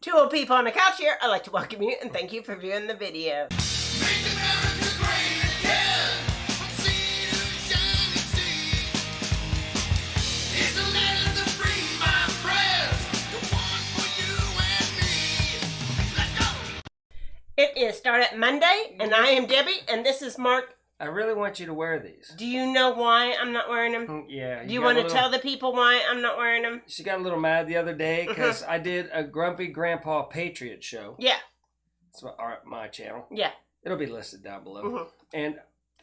Two old people on a couch here. I'd like to welcome you and thank you for viewing the video. Make America great again. From sea to shining sea. It's a land of free, my friends. The one for you and me. Let's go. It is Start At Monday, and I am Debbie, and this is Mark. I really want you to wear these. Do you know why I'm not wearing them? Yeah. Do you want to tell the people why I'm not wearing them? She got a little mad the other day because I did a Grumpy Grandpa Patriot show. Yeah. It's my channel. Yeah. It'll be listed down below. And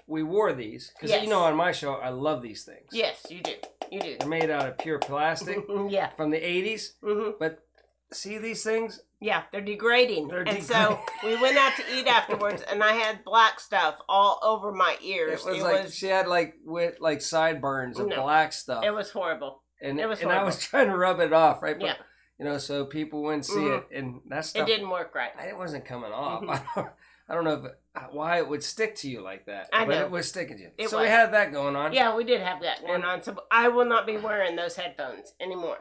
we wore these because, you know, on my show, I love these things. Yes, you do. You do. They're made out of pure plastic Yeah. from the 80s. But see these things? Yeah, they're degrading. They're so we went out to eat afterwards, and I had black stuff all over my ears. It was she had like sideburns of black stuff. It was horrible. And it was horrible. I was trying to rub it off, right? But, yeah. You know, so people wouldn't see it, and that stuff. It didn't work right. It wasn't coming off. I don't know why it would stick to you like that. I know. But it was sticking to you. We had that going on. Yeah, we did have that going on. So I will not be wearing those headphones anymore.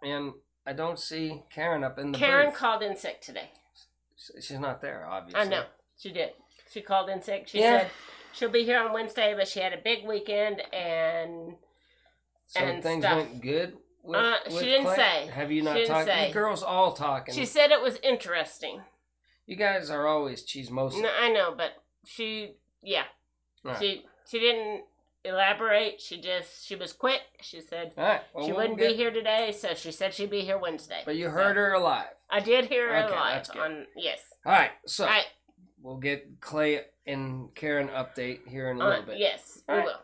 And I don't see Karen up in the Karen booth. called in sick today. She's not there, obviously. I know. She did. She called in sick. She said she'll be here on Wednesday, but she had a big weekend and things stuff. went good with she didn't Clay? say. Have you not talked? You girls all talking. She said it was interesting. You guys are always chismosa. No, I know, but she didn't elaborate. She was quick. She said she wouldn't be here today, so she said she'd be here Wednesday. But you heard her alive. I did hear her alive. That's good. Yes. All right, so we'll get Clay and Karen update here in a little bit. Yes, we will.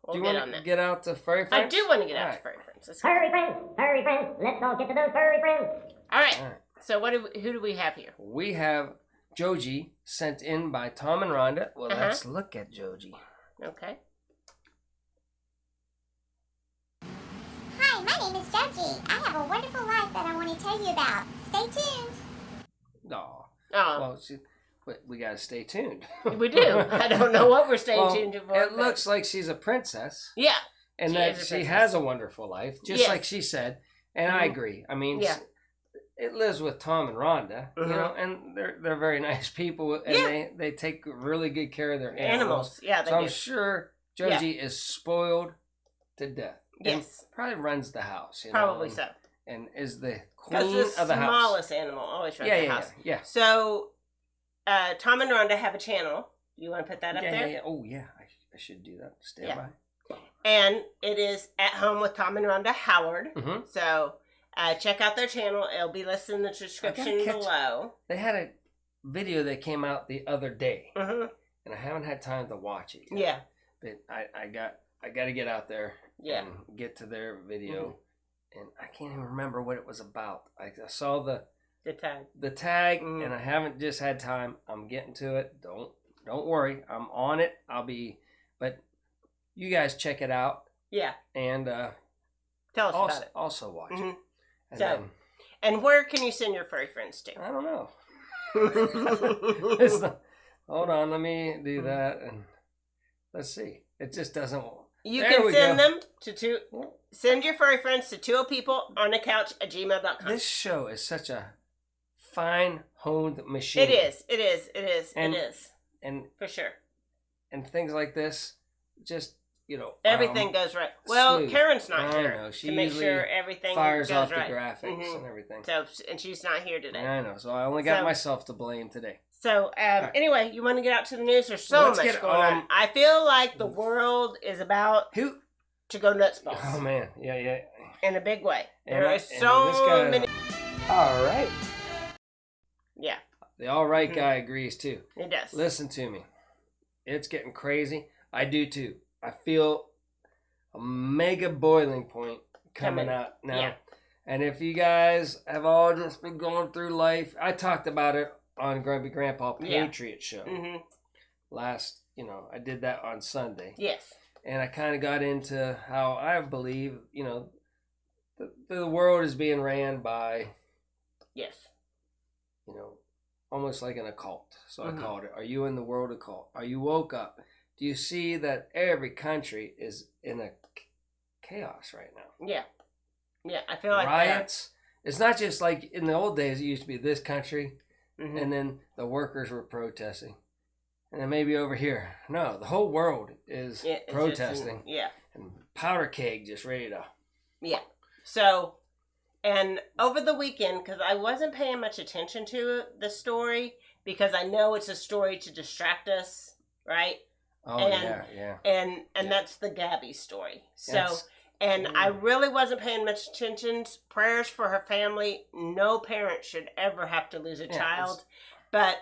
We'll get on that. Get out to furry friends? I do want to get out to furry friends. Furry friends, let's all get to those furry friends. All right. So who do we have here? We have Joji, sent in by Tom and Rhonda. Well, let's look at Joji. Okay. Hi, my name is Joji. I have a wonderful life that I want to tell you about. Stay tuned. Oh. Oh. Well, we got to stay tuned. We do. I don't know what we're staying tuned to. It looks like she's a princess. Yeah. And that she has a wonderful life, just like she said. And I agree. I mean, it lives with Tom and Rhonda, you know, and they're very nice people, and they take really good care of their animals. Yeah, they do. I'm sure Joji is spoiled to death. Yes. And probably runs the house. You Probably know, so. And is the queen of the the house. smallest animal always runs the house. Yeah. So, Tom and Rhonda have a channel. You want to put that up there? Yeah. Oh, yeah. I should do that. Stand by. And it is At Home with Tom and Rhonda Howard. So, check out their channel. It'll be listed in the description below. They had a video that came out the other day. And I haven't had time to watch it yet. Yeah. But I got to get out there and get to their video. And I can't even remember what it was about. I saw the tag, and I haven't just had time. I'm getting to it. Don't worry. I'm on it. But you guys check it out. Yeah. And tell us about it. Also watch it. And where can you send your furry friends to? I don't know. Hold on, let me do that, and let's see. It just doesn't. You can send them to send your furry friends to twooldpeopleonacouch@gmail.com. This show is such a fine honed machine. It is. And for sure. And things like this, just everything goes right. Well, smooth. Karen's not here. I know. She to make sure everything fires goes off right. the graphics and everything. So, and she's not here today. I know. So I only got myself to blame today. So, anyway, you want to get out to the news? There's so much going on. I feel like the world is about to go nuts balls. Oh, man. Yeah. In a big way. There are so many. All right. Yeah. The all right guy agrees, too. He does. Listen to me. It's getting crazy. I do, too. I feel a mega boiling point coming out now. Yeah. And if you guys have all just been going through life, I talked about it on Grumpy Grandpa Patriot show. Last, I did that on Sunday. Yes. And I kind of got into how I believe, the world is being ran by, almost like an occult. So I called it, Are You in the World Occult? Are you woke up? Do you see that every country is in a chaos right now? Yeah. Yeah, I feel like riots it's not just like in the old days. It used to be this country, Mm-hmm. and then the workers were protesting, and then maybe over here. No, the whole world is protesting. And powder keg just ready to. Yeah. So, and over the weekend, because I wasn't paying much attention to the story, because I know it's a story to distract us, right? Oh, yeah. And that's the Gabby story. So, I really wasn't paying much attention. Prayers for her family. No parent should ever have to lose a child. But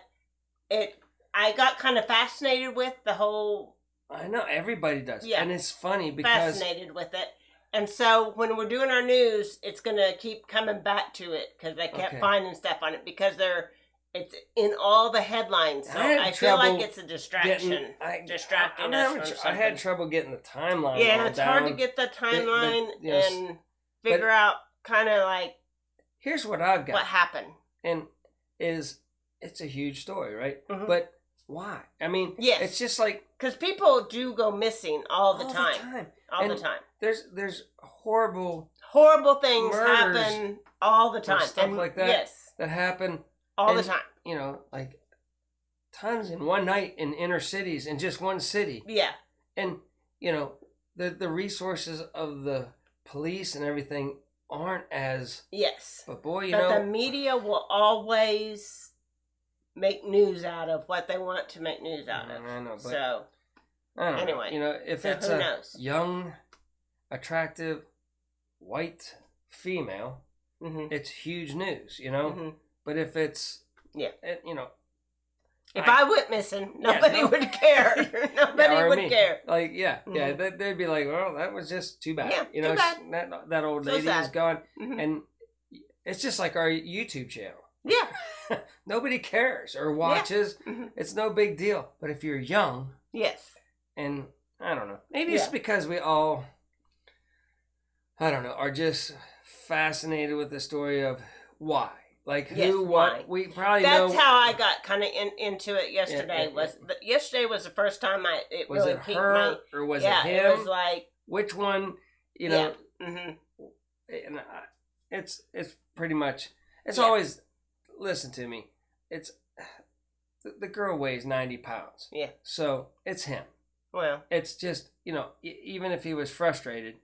I got kind of fascinated with the whole... I know, everybody does. Yeah. And it's funny because... Fascinated with it. And so when we're doing our news, it's going to keep coming back to it because I kept finding stuff on it because it's in all the headlines. So I feel like it's a distraction. Distracting us from something. I had trouble getting the timeline. Yeah, it's hard to get the timeline and figure out kind of like... Here's what I've got. What happened. And it's a huge story, right? Mm-hmm. But why? I mean, it's just like... Because people do go missing all the time. All the time. There's horrible things happen all the time. Stuff like that. Yes. That happen all the time. You know, like tons in one night in inner cities, in just one city. Yeah. And, you know, the resources of the police and everything aren't as... Yes. But boy, but the media will always make news out of what they want to make news out of. I know, but... So... I don't anyway, know. You know, if it's a young, attractive, white female, it's huge news, you know? Mm-hmm. But if it's, you know... If I went missing, nobody would care. Nobody would care. Like, they'd be like, well, that was just too bad. Yeah, you know, too bad. That old lady is gone. Mm-hmm. And it's just like our YouTube channel. Yeah. Nobody cares or watches. Yeah. Mm-hmm. It's no big deal. But if you're young... Yes. And I don't know. Maybe it's because we all, I don't know, are just fascinated with the story of why. Like who, what. We probably know. That's how I got kind of into it yesterday. Yesterday was the first time it was really it piqued her me. Or was it him? It was like... Which one, you know. Yeah. Mm-hmm. And it's pretty much, it's always, listen to me, it's, the girl weighs 90 pounds. Yeah. So it's him. Well, it's just, you know, even if he was frustrated,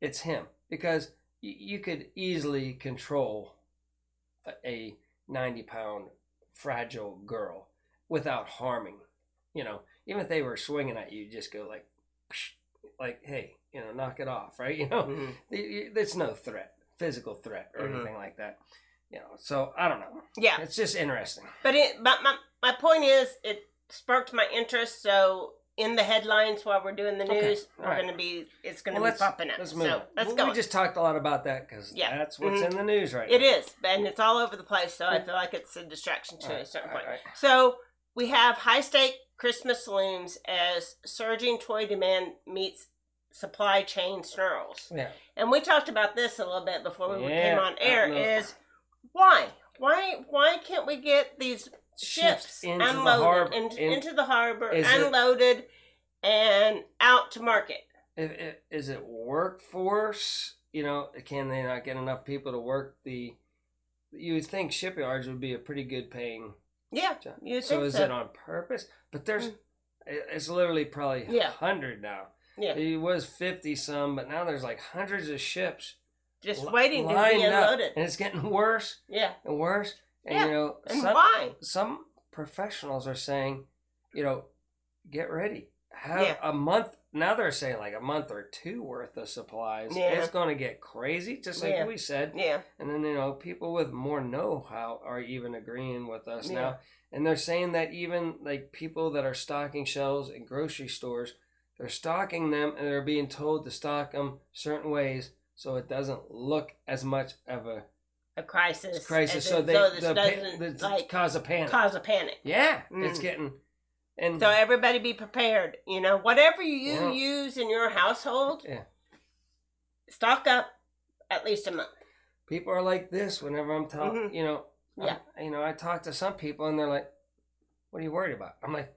it's him. Because you could easily control a 90-pound fragile girl without harming. You know, even if they were swinging at you, just go like, hey, you know, knock it off, right? You know, there's no physical threat or anything like that. You know, so I don't know. Yeah. It's just interesting. But my point is, it sparked my interest, so... In the headlines while we're doing the news, it's going to be popping up. Let's move on. Let's go. We just talked a lot about that because that's what's in the news right now. It is, and it's all over the place, so I feel like it's a distraction to a certain point. Right. So we have high-stake Christmas saloons as surging toy demand meets supply chain snarls. Yeah. And we talked about this a little bit before we came on air, is why? Why can't we get these... ships unloaded into the harbor, unloaded, and out to market? Is it workforce? You know, can they not get enough people to work the... You would think shipyards would be a pretty good paying job. So is it on purpose? But there's... It's literally probably 100 now. Yeah. It was 50 some, but now there's like hundreds of ships just waiting to be unloaded. And it's getting worse and worse. And, you know, why? Some professionals are saying, you know, get ready. Have a month. Now they're saying like a month or two worth of supplies. Yeah. It's going to get crazy, just like we said. Yeah. And then, you know, people with more know-how are even agreeing with us now. And they're saying that even like people that are stocking shelves in grocery stores, they're stocking them and they're being told to stock them certain ways so it doesn't look as much of a crisis, so doesn't cause a panic. Yeah, it's getting, and so everybody be prepared. You know, whatever you use in your household, stock up at least a month. People are like this whenever I'm talking. You know, I talk to some people and they're like, "What are you worried about?" I'm like,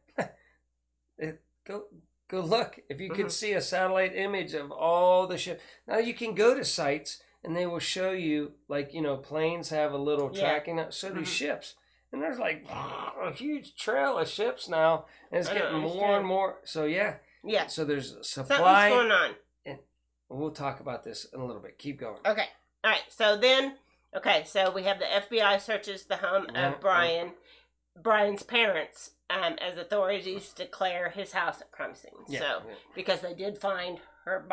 "Go look. If you could see a satellite image of all the ship, now you can go to sites." and they will show you, like, planes have a little tracking, so do ships. And there's like a huge trail of ships now, and it's getting more and more. So yeah. So there's supply. Something's going on. And we'll talk about this in a little bit. Keep going. Okay. All right. So then, so we have the FBI searches the home of Brian's parents, as authorities declare his house a crime scene. Because they did find her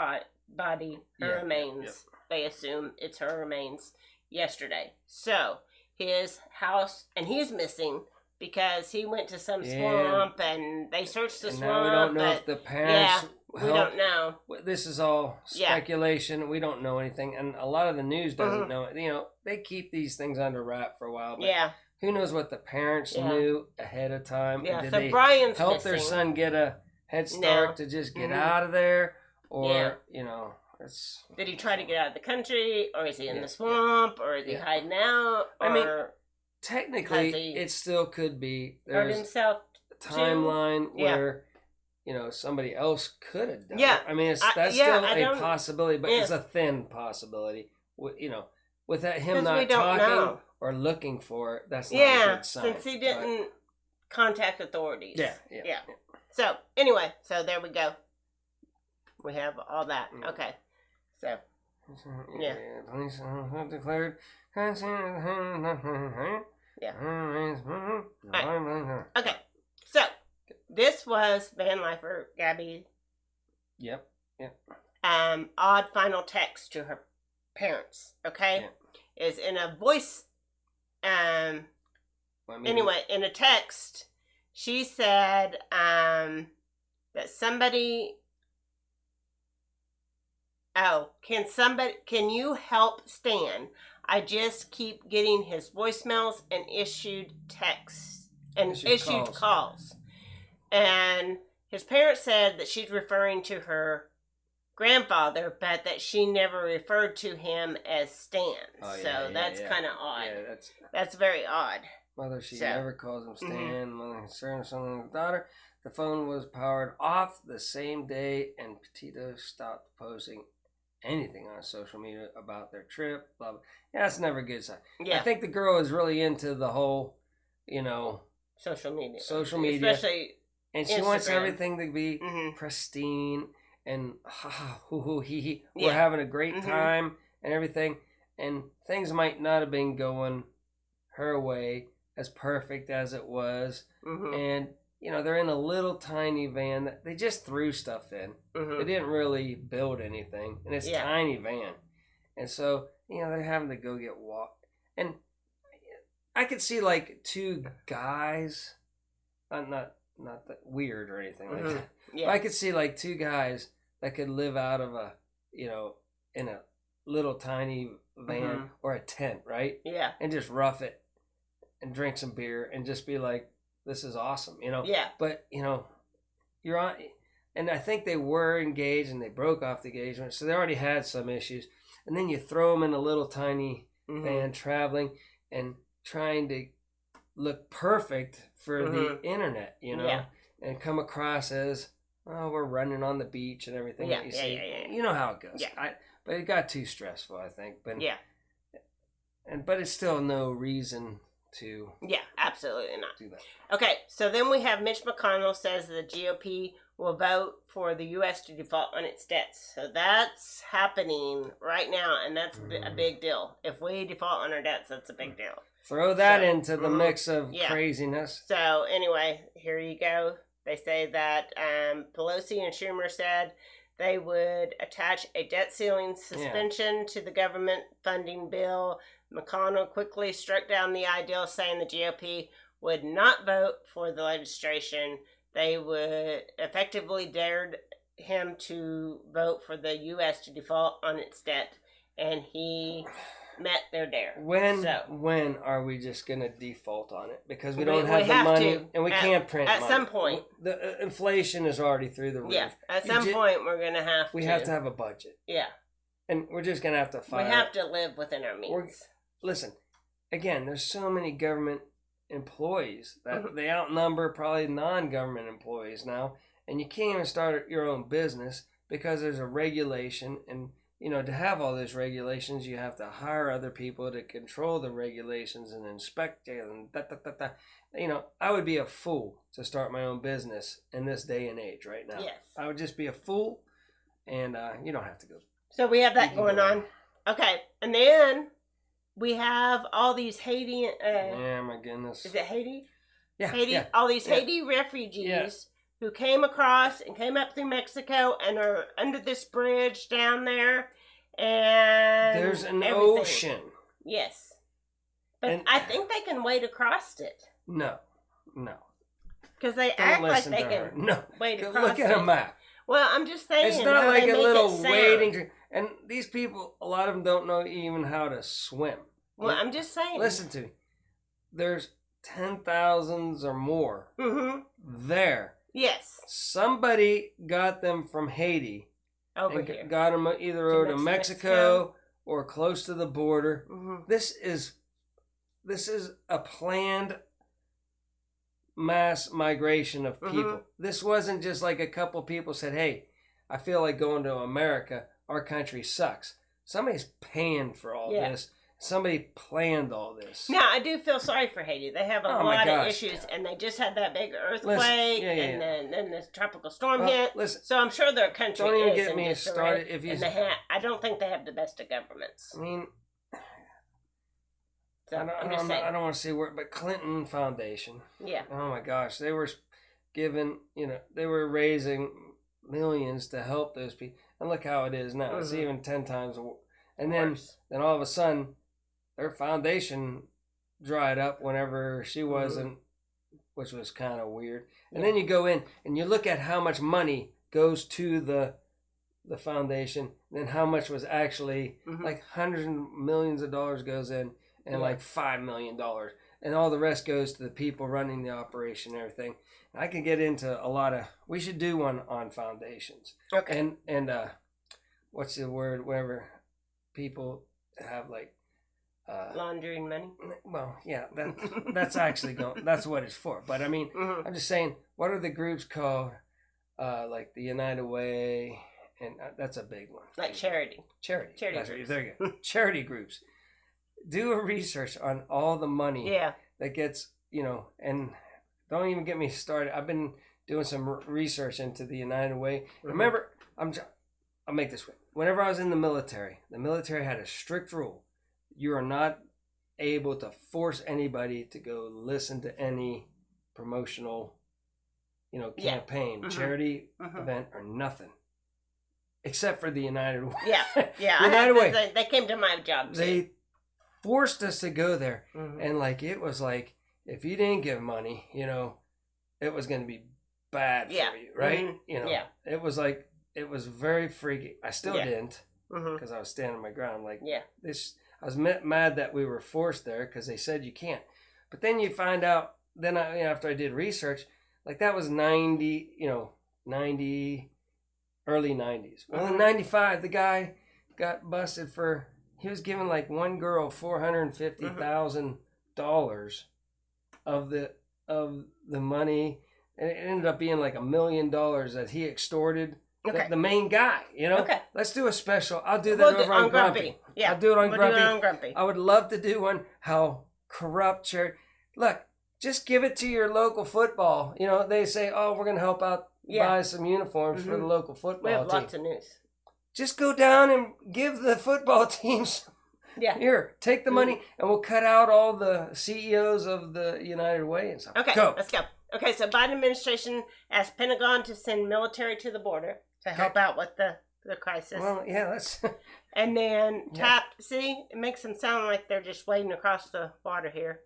body, her remains. They assume it's her remains yesterday. So his house, and he's missing because he went to some swamp and they searched the swamp. Now we don't know if the parents. We don't know. This is all speculation. We don't know anything, and a lot of the news doesn't know it. They keep these things under wrap for a while. But who knows what the parents knew ahead of time? Yeah. Did So they Brian's help missing. their son get a head start to just get out of there, or did he try to get out of the country, or is he in the swamp, or is he hiding out? Or I mean, technically, it still could be. Hurt There's himself a timeline where somebody else could have done it. I mean, that's still a possibility, but it's a thin possibility. Without him not talking or looking for it, that's not a good sign. Since he didn't contact authorities. Yeah. So anyway, there we go. We have all that. Okay. So police have declared. Okay. So this was Van Lifer, Gabby. Yep. Odd final text to her parents. Okay, is in a voice. Anyway, in a text, she said that somebody. Oh, can you help Stan? I just keep getting his voicemails and issued texts and issued calls. And his parents said that she's referring to her grandfather, but that she never referred to him as Stan. That's kind of odd. Yeah, that's very odd. Mother, she never calls him Stan. Mother concerns something with daughter. The phone was powered off the same day, and Petito stopped posting anything on social media about their trip. Blah, blah. Yeah, that's never a good sign. Yeah. I think the girl is really into the whole, social media, especially, and she wants everything to be pristine and we're having a great time and everything. And things might not have been going her way as perfect as it was, and they're in a little tiny van that they just threw stuff in. They didn't really build anything, and it's a tiny van. And so, they're having to go get walked. And I could see like two guys, not that weird or anything like that. Yeah. But I could see like two guys that could live out of a, in a little tiny van or a tent, right? Yeah. And just rough it and drink some beer and just be like, this is awesome, Yeah. But, you're on, and I think they were engaged and they broke off the engagement, so they already had some issues. And then you throw them in a little tiny van traveling and trying to look perfect for the internet, and come across as, we're running on the beach and everything. Yeah, You know how it goes. Yeah. But it got too stressful, I think. But, but it's still no reason to absolutely not do that. Okay, so then we have Mitch McConnell says the GOP will vote for the U.S. to default on its debts. So that's happening right now, and that's a big deal. If we default on our debts, that's a big deal. Throw that into the mix of craziness. So anyway, here you go. They say that Pelosi and Schumer said they would attach a debt ceiling suspension to the government funding bill. McConnell quickly struck down the idea, saying the GOP would not vote for the legislation. They would effectively dared him to vote for the U.S. to default on its debt, and he met their dare. When are we just going to default on it? Because we don't have the money, and we can't print money. At some point. The inflation is already through the roof. Yeah, at some point we're going to have to. We have to have a budget. Yeah. And we're just going to have to fight. We have to live within our means. Listen, again, there's so many government employees that they outnumber probably non-government employees now, and you can't even start your own business because there's a regulation, and to have all those regulations, you have to hire other people to control the regulations and inspect it and da. I would be a fool to start my own business in this day and age right now. Yes. I would just be a fool, and you don't have to go. So we have that going on. Okay, and then we have all these Haiti. Yeah, my goodness. Is it Haiti? Yeah. Haiti. Yeah. All these Haiti refugees who came across and came up through Mexico and are under this bridge down there, and There's an everything. ocean. Yes, but And- I think they can wade across it No. because they Don't act like listen they to can her. No. wade Go across look at it. a map. Well, I'm just saying. It's not how like they a make little it sound. wading. And these people, a lot of them don't know even how to swim. Well, I'm just saying. Listen to me. There's 10,000s or more Mm-hmm. there. Yes. Somebody got them from Haiti Over and here. got them either over to Mexico or close to the border. Mm-hmm. This is a planned mass migration of people. Mhm. This wasn't just like a couple people said, "Hey, I feel like going to America. Our country sucks." Somebody's paying for all this. Somebody planned all this. Now, I do feel sorry for Haiti. They have a Oh, my lot of gosh. issues, and they just had that big earthquake, Yeah. and then this tropical storm Well, hit. listen, So I'm sure their country don't even is get in me disarray, started. If you, and I don't think they have the best of governments. I mean, So I I'm just saying. don't want to say where, but Clinton Foundation. Yeah. Oh my gosh, they were giving, they were raising millions to help those people, and look how it is now. It's Mhm. even 10 times. And then Worse. all of a sudden, their foundation dried up whenever she wasn't, which was kind of weird. And then you go in and you look at how much money goes to the foundation, and then how much was actually like hundreds of millions of dollars goes in, and like $5 million, and all the rest goes to the people running the operation and everything. And I could get into a lot of. We should do one on foundations. Okay. And what's the word? Whenever people have like Laundry and money. well, yeah, that's actually that's what it's for. But I mean, Mhm. I'm just saying, what are the groups called? Like the United Way, and that's a big one. Like charity. Charity. Charity That's groups. There you go. Charity groups. Do a research on all the money Yeah. that gets, and don't even get me started. I've been doing some research into the United Way. Remember, I'll make this way. Whenever I was in the military had a strict rule. You are not able to force anybody to go listen to any promotional, campaign, charity event, or nothing. Except for the United Way. Yeah. United Way. They came to my job too. They forced us to go there. And it was like, if you didn't give money, it was going to be bad for you, right? It was like, it was very freaky. I still didn't, because I was standing my ground. I was mad that we were forced there because they said you can't. But then you find out, after I did research, that was 90, early 90s. Well, in 95, the guy got busted he was giving one girl $450,000 of the money. And it ended up being $1 million that he extorted the main guy, Okay. Let's do a special. I'll do that over on Grumpy. Yeah. I'll do it on We'll Grumpy. do it on Grumpy. I would love to do one, how corrupt charity. Look, just give it to your local football. They say, oh, we're going to help out, buy some uniforms for the local football We have team. lots of news. Just go down and give the football teams. Yeah. Here, take the money, and we'll cut out all the CEOs of the United Way and stuff. Okay, Go. let's go. Okay, so Biden administration asked Pentagon to send military to the border to help out with the crisis. Well, yeah, that's... And then see, it makes them sound like they're just wading across the water here.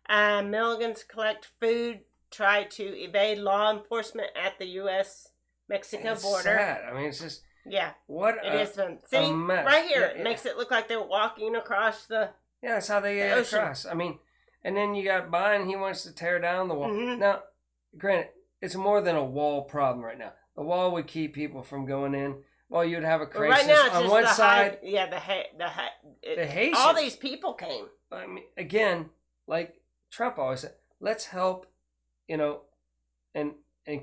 Milligans collect food, try to evade law enforcement at the U.S.-Mexico border. Sad. I mean, it's just... Yeah, What it is fun. See, mess. right here, Yeah, it makes it look like they're walking across the... Yeah, that's how they get ocean. across. I mean, and then you got Biden, he wants to tear down the wall. Mhm. Now, granted, it's more than a wall problem right now. The wall would keep people from going in. Well, you'd have a crisis right now, it's on just one the side. the Haitians. all these people came. I mean, again, like Trump always said, let's help, and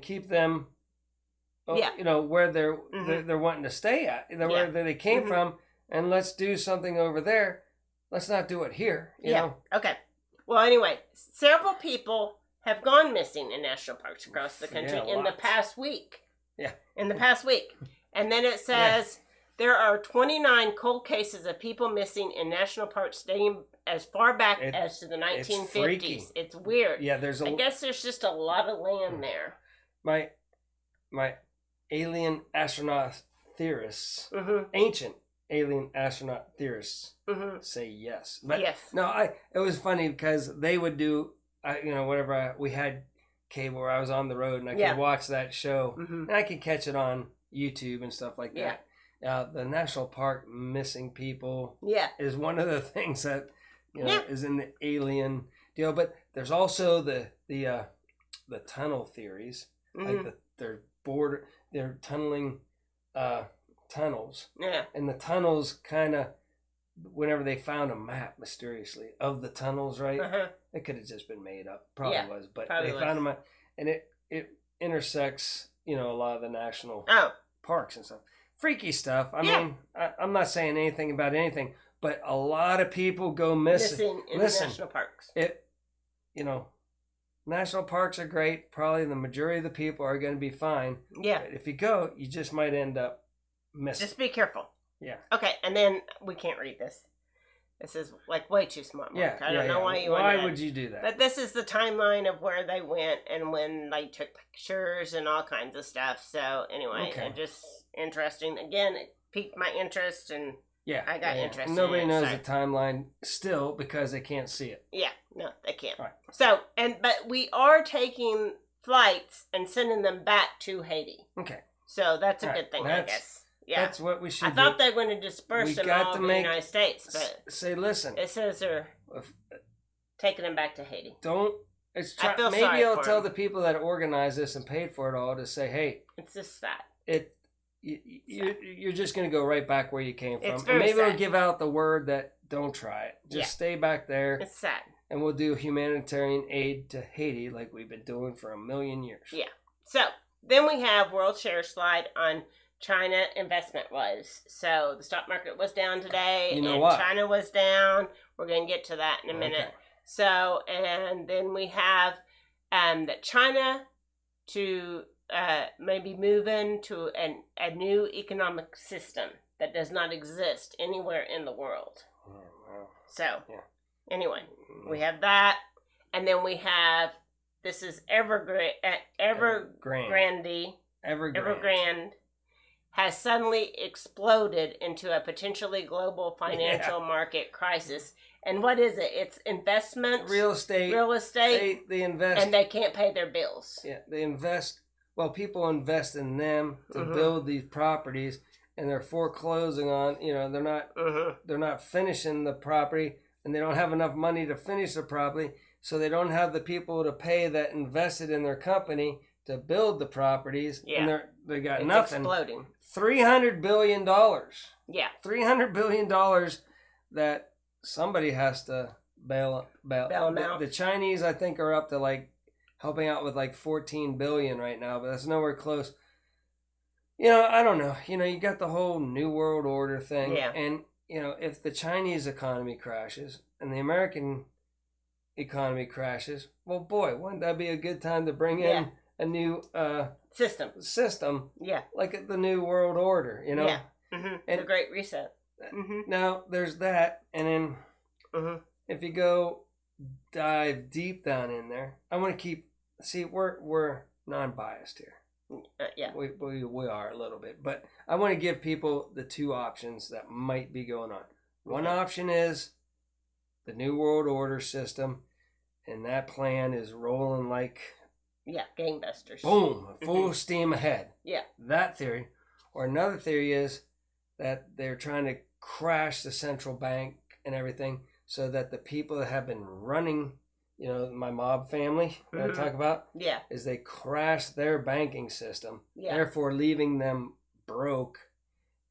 keep them, where they're wanting to stay at, where they came from, and let's do something over there. Let's not do it here. You know? Okay. Well, anyway, several people have gone missing in national parks across the country in the past week. Yeah. In the past week. And then it says there are 29 cold cases of people missing in national parks dating as far back as to the 1950s. It's weird. Yeah, I guess there's just a lot of land there. My alien astronaut theorists, ancient alien astronaut theorists, say yes. But no, it was funny because they would do, whatever we had cable where I was on the road and I could watch that show and I could catch it on YouTube and stuff like that. The national park missing people is one of the things that is in the alien deal. But there's also the tunnel theories, like they're tunneling tunnels. Yeah. And the tunnels kind of, whenever they found a map mysteriously of the tunnels, right? It could have just been made up. Probably was. But they found a map. And it intersects, a lot of the national parks and stuff. Freaky stuff. I mean, I'm not saying anything about anything, but a lot of people go missing in national parks. National parks are great. Probably the majority of the people are going to be fine. Yeah. But if you go, you just might end up missing. Just be careful. Yeah. Okay, and then we can't read this. This is like way too small, Mark. I don't know why you. Why would you do that? But this is the timeline of where they went and when they took pictures and all kinds of stuff. So anyway, just interesting. Again, it piqued my interest and I got interested. Nobody knows the timeline still because they can't see it. Yeah, no, they can't. Right. So but we are taking flights and sending them back to Haiti. Okay. So that's a good thing, I guess. Yeah. That's what we should do. I thought they were going to disperse them all over the United States, but say, listen. It says they're taking them back to Haiti. Maybe I'll tell the people that organized this and paid for it all to say, hey, it's just that you're just going to go right back where you came from. It's very maybe sad. we'll give out the word that don't try it. Just stay back there. It's sad. And we'll do humanitarian aid to Haiti like we've been doing for 1,000,000 years. Yeah. So then we have World Share Slide on China investment-wise. So the stock market was down today. China was down. We're going to get to that in a minute. Okay. So, and then we have that China to maybe move into a new economic system that does not exist anywhere in the world. Oh, wow. So, anyway, we have that. And then we have, this is Evergrande has suddenly exploded into a potentially global financial market crisis. And what is it? It's investment. Real estate. They invest. And they can't pay their bills. Yeah, they invest. Well, people invest in them to build these properties, and they're foreclosing on, they're not finishing the property, and they don't have enough money to finish the property, so they don't have the people to pay that invested in their company to build the properties, and they got nothing. Exploding. $300 billion. Yeah. $300 billion that somebody has to bail them out. The Chinese, I think, are up to helping out with $14 billion right now, but that's nowhere close. I don't know. You got the whole New World Order thing. Yeah. And, if the Chinese economy crashes and the American economy crashes, well, boy, wouldn't that be a good time to bring in a new system, like the New World Order, Yeah, and the Great Reset. Now, there's that, and then if you go dive deep down in there, I want to we're non-biased here. We are a little bit, but I want to give people the two options that might be going on. One option is the New World Order system, and that plan is rolling like gangbusters. Boom, full steam ahead. Yeah. That theory. Or another theory is that they're trying to crash the central bank and everything so that the people that have been running, my mob family that I talk about, is they crash their banking system, therefore leaving them broke,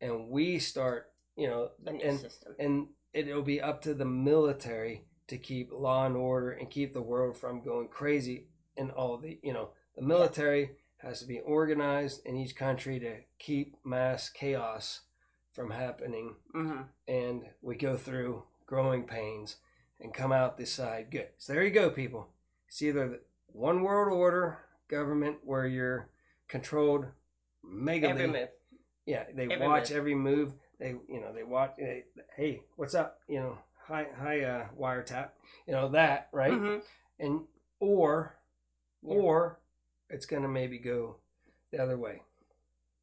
and we start, the new system. And it'll be up to the military to keep law and order and keep the world from going crazy. And all the military has to be organized in each country to keep mass chaos from happening, Mm-hmm. and we go through growing pains and come out this side good. So there you go, people. It's either the one world order government where you're controlled megally. Every move. Yeah, they Every watch move. every move. They watch. Hey, what's up? Hi, wiretap. That, right? Mm-hmm. And or it's gonna maybe go the other way.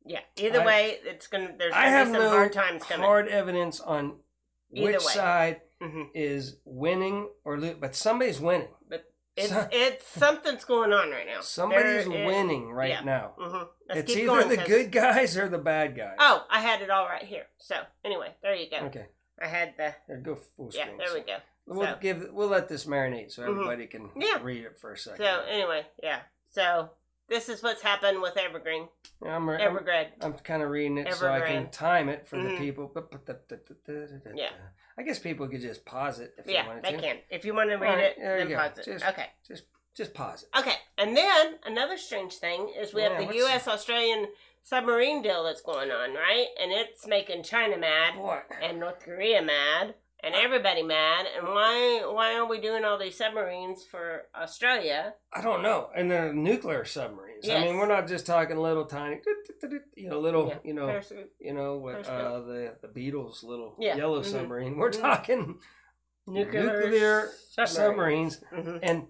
Yeah. Either way, it's gonna. There's I gonna have be some no hard times coming. hard evidence on Either which way. side Mm-hmm. is winning or losing, but somebody's winning. But it's something's going on right now. Somebody's There is- winning right yeah. now. Mm-hmm. Let's It's keep either going, the 'cause- good guys or the bad guys. Oh, I had it all right here. So anyway, there you go. Okay. I had the. There, go full screen. Yeah, there we go. We'll let this marinate so everybody can Yeah. read it for a second. So anyway, yeah. So this is what's happened with Evergreen. Yeah, Evergreen. I'm kind of reading it so I can Evergreen. time it for the Mhm. people. Yeah. I guess people could just pause it if they Yeah, wanted they to. can. If you want to read All right, it, there you then go. pause it. Just- Okay. Just pause it. Okay. And then another strange thing is we have Yeah, the what's- U.S.-Australian submarine deal that's going on, right? And it's making China mad Boy. and North Korea mad and everybody mad. And why are we doing all these submarines for Australia? I don't know. And they're nuclear submarines. I Yes. mean, we're not just talking little tiny, little, Yeah. Parachute. what the Beatles little Yeah. yellow Mhm. submarine. We're Mhm. talking Nuclear submarines. Mhm.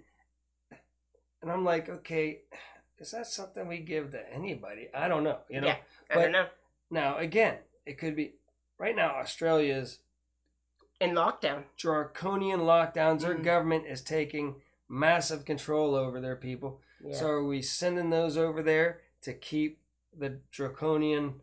And I'm like, okay, is that something we give to anybody? I don't know. Yeah, I But don't know. now again, it could be right now. Australia's In lockdown. draconian lockdowns. Their Mhm. government is taking massive control over their people. Yeah. So are we sending those over there to keep the draconian,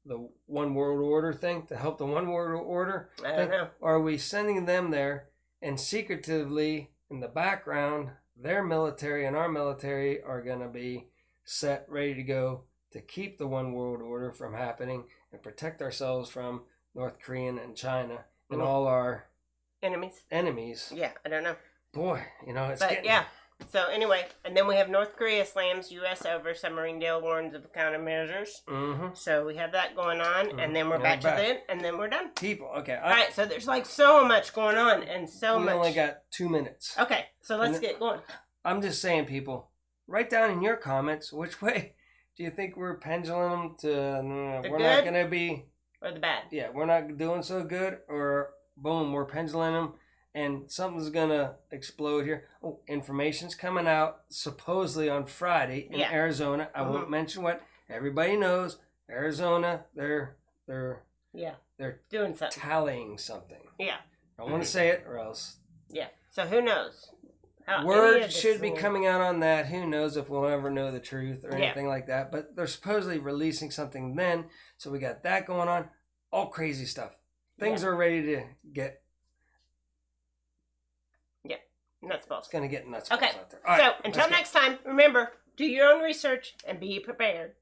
the one world order thing, to help the one world order? I don't know. Or are we sending them there and secretively in the background, their military and our military are going to be set, ready to go to keep the one world order from happening and protect ourselves from North Korean and China and Mhm. all our Enemies. enemies? Yeah, I don't know. Boy, it's But getting... yeah. So anyway, and then we have North Korea slams U.S. over submarine deal, warns of countermeasures. Mm-hmm. So we have that going on, and then we're And back we're to back. the, and then we're done. People, okay. All right, so there's like so much going on, and so we much. only got 2 minutes. Okay, so let's And- get going. I'm just saying, people, write down in your comments which way do you think we're pendulum them to. The We're not good? going to be. Or the bad. Yeah, we're not doing so good, or boom, we're pendulum them, and something's gonna explode here. Oh, information's coming out supposedly on Friday in Yeah. Arizona. I won't Mhm. mention what everybody knows. Arizona, they're Yeah, doing something. tallying something. Yeah, I don't want to say it, or else yeah. So who knows? How any word of this should be will- coming out on that. Who knows if we'll ever know the truth or Yeah. anything like that. But they're supposedly releasing something then, so we got that going on. All crazy stuff. Things are ready to get. Nuts balls. It's gonna get nuts Okay, out there. All so right, until let's go. next time, remember, do your own research and be prepared.